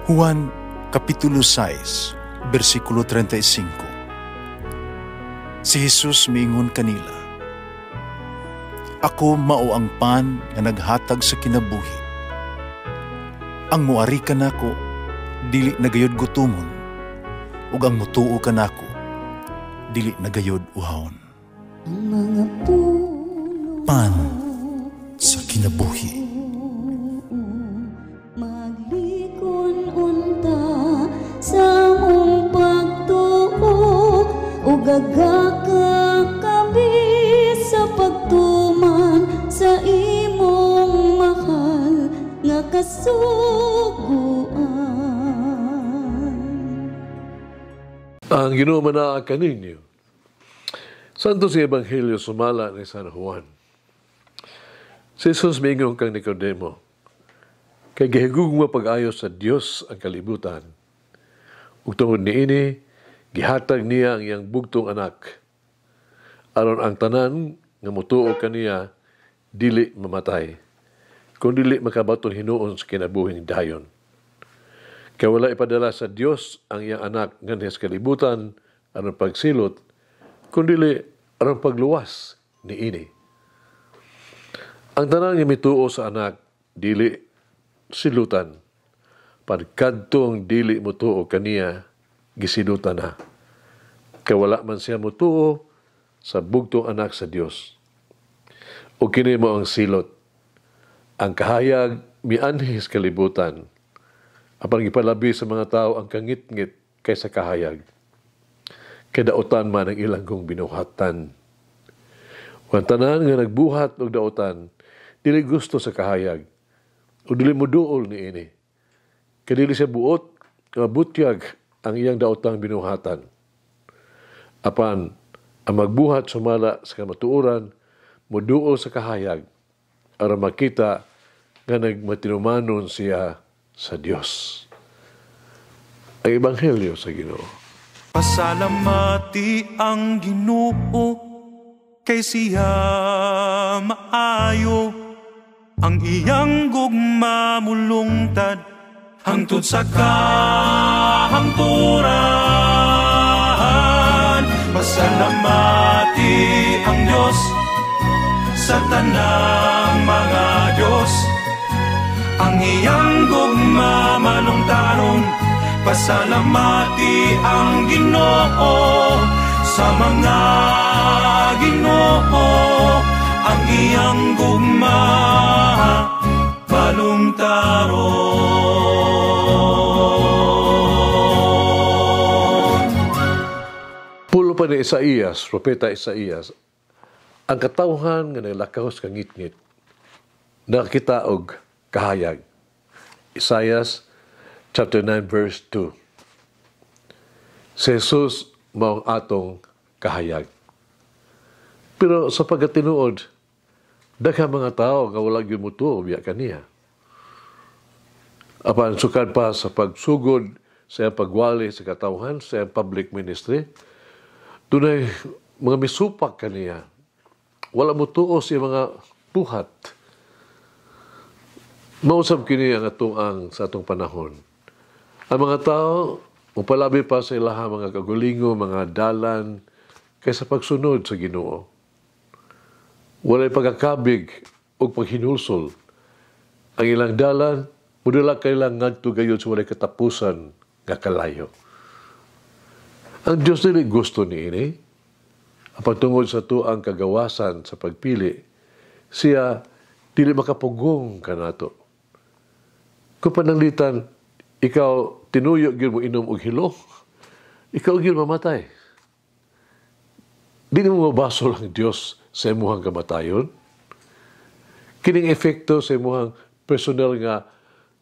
Juan Kapitulo 6, versikulo 35. Si Jesus miingon kanila, "Ako mao ang pan nga naghatag sa kinabuhi. Ang muari kanako dili nagayod gutomon, ug ang mutuo kanako dili nagayod uhawon." Ang mga puno Pan sa kinabuhi. maglikon unta sa mong pagtuo ug gagakabi sa pagtuman sa imong mahal nga kasuguan. Ang Ginoo manaa kaninyo. Santo si Ebanghelyo sumala ni San Juan. Si Jesus miingon kang Nicodemo, kay gihigugma pag-ayo sa Dios ang kalibutan. Ug tungod niini, gihatag niya ang iyang bugtong anak. Aron ang tanan nga motuo kaniya dili mamatay, kun dili makabaton hinuon sa kinabuhing dayon. Kaya wala ipadala sa Dios ang iyang anak nganhi sa kalibutan aron pagsilot, kundi aron pagluwas niini. Ang tanan nga mituo sa anak dili silutan, pagkadtong dili mutuo kaniya gisilutan na. Kaya wala man siya mutuo sa bugtong anak sa Dios. O kini mo ang silot, ang kahayag mianhi sa kalibutan, apan gipalabi sa mga tao ang kangit-ngit kaysa kahayag. Kadautan man ang ilang kong binuhatan. Ang tanan nga nagbuhat og dautan, dili gusto sa kahayag, o dili moduol niini. Kadili siya buot, mabutyag ang iyang daotang binuhatan. Apan, ang magbuhat sumala sa kamatuoran, moduol sa kahayag, aron makita nga nagmatinumanon siya sa Dios. Ang Ebanghelyo sa Ginoo. Pasalamati ang Ginoo kay siya maayo, ang iyang gugma mulungtad hangtod sa kahangturan. Pasalamati ang Diyos sa tanang mga Diyos, ang iyang gugma malungtaron. Pasalamati ang Ginoo sa mga Ginoo, ang iyang gugma balungtaron. Pulo pa ni Isaías, propeta Isaías, ang katawhan nga naglakaw sa ngit-ngit, nakakita og kahayag. Isaías chapter 9 verse 2. Si Jesus maong atong kahayag. Pero sa pagkatinuod, daghang mga tao nga wala gyud mutuo biya kaniya. Apan sukad pa sa pagsugod sa pagwali sa katawhan sa public ministry, dunay mga misupak kaniya. Wala mutuo sa mga buhat. Mausab kini ang sa atong panahon. Ang mga tao, upalabi pa sa ilaha mga kagulingo, mga dalan, kaysa pagsunod sa Ginoo. Walay pagkakabig o paghinulsol. Ang ilang dalan, mudala kailang ngadto gayud sa walay katapusan nga kalayo. Ang Diyos dili gusto niini. Ang pagtungod sa tuang kagawasan sa pagpili, siya dili makapugong kanato. Kung pananglitan, ikaw tinuyo gyud mo inom og hilo, ikaw gyud mamatay. Di mo mabasol ang Dios sa imuhang kamatayon. Kining efekto sa imuhang personal nga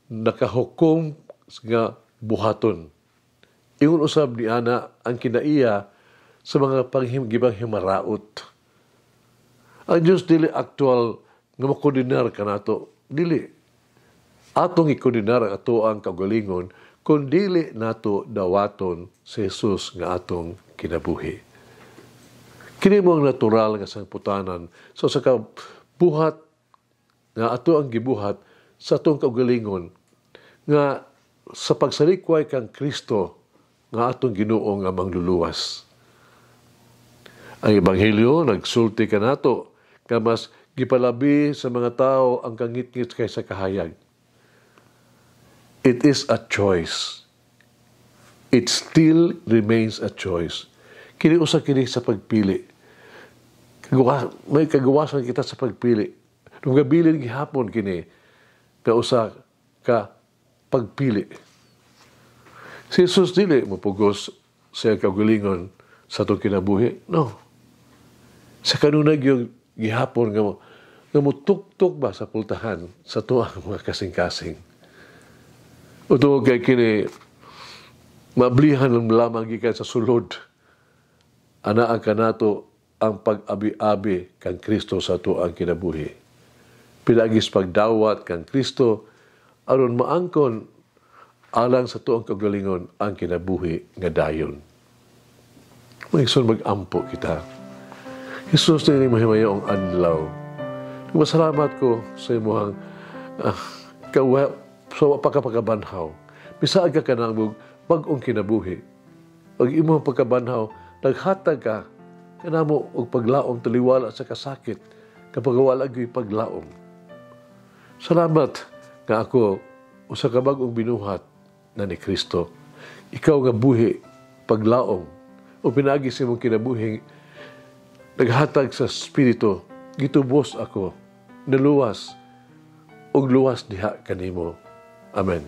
nakahukom nga buhaton. Ingon usab ni ana ang kinaiya sa mga panghimgibang himaraot. Ang Dios dili aktual nga makondenar kanato, dili. Atong ikondenar ang ato ang kaugalingon kung dili nato dawaton si Jesus nga atong kinabuhi. Kini mo ang natural nga sangputanan so sa buhat nga ato ang gibuhat sa atong kaugalingon nga sa pagsalikway kang Kristo nga atong Ginoo nga mangluluwas. Ang Ebanghelyo nagsulti kanato nga mas gipalabi sa mga tao ang kangit-ngit kaysa kahayag. It is a choice. It still remains a choice. Kini usa kini sa pagpili. May kagawasan kita sa pagpili. Nung gabilin gihapon kini nga usa ka pagpili. Si Jesus dili mapugos sa kaugalingon sa itong kinabuhi. No. Sa kanunag yung gihapon nga mutuktok ba sa pultahan sa tuang mga kasing-kasing. O ito kay kini mablihan ng lamang gikan sa sulod. Anaan kanato ang pag-abi-abi kang Kristo sa tuang kinabuhi. Pinagis pagdawat kang Kristo aron maangkon alang sa tuang kaugalingon ang kinabuhi nga dayon. Magigson mag-ampo kita. Jesus na yung mahimayong adlaw. Masalamat ko sa imuhang sa pagkapakabanhaw. Bisaag ka kanang pag-ong kinabuhi. Pag imong pagkabanhaw, naghatag ka kanamo og paglaom taliwala sa kasakit kapag wala gyud paglaom. Salamat nga ako usa ka bag-ong binuhat na ni Kristo. Ikaw nga buhi paglaom o pinagi sa imong kinabuhi naghatag sa Espiritu, gitubos ako, naluwas, og luwas diha kanimo. Amen.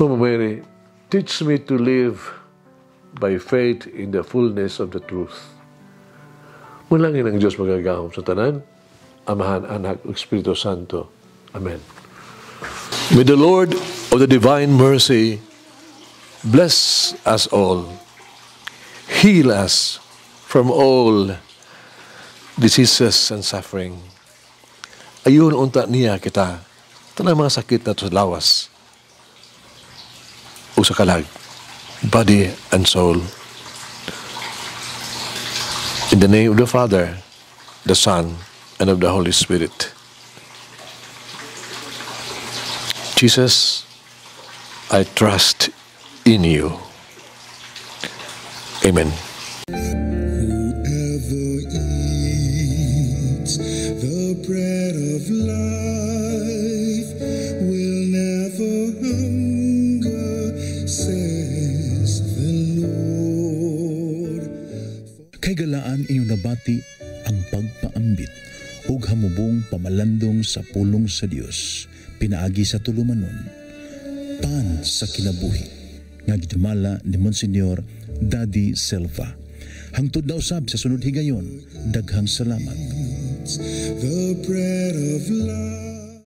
Mama Mary, teach me to live by faith in the fullness of the truth. Mulangin ang Diyos magagahom sa tanan, Amahan, Anak, ug Espiritu Santo. Amen. May the Lord of the divine mercy bless us all, heal us from all diseases and suffering. Ayun unta niya kita, tanang mga sakit na sa lawas, o sa kalag, body and soul. In the name of the Father, the Son, and of the Holy Spirit. Jesus, I trust in you. Amen. Bread of life will never hunger, says the Lord. Kay galaan inyong nabati ang pagpaambit ug hamubong pamalandong sa pulong sa Dios pinaagi sa tulumanon pan sa kinabuhi nga gidumala ni Monsignor Daddy Silva. Hangtod na usab sa sunod higayon, daghang salamat. The bread of life.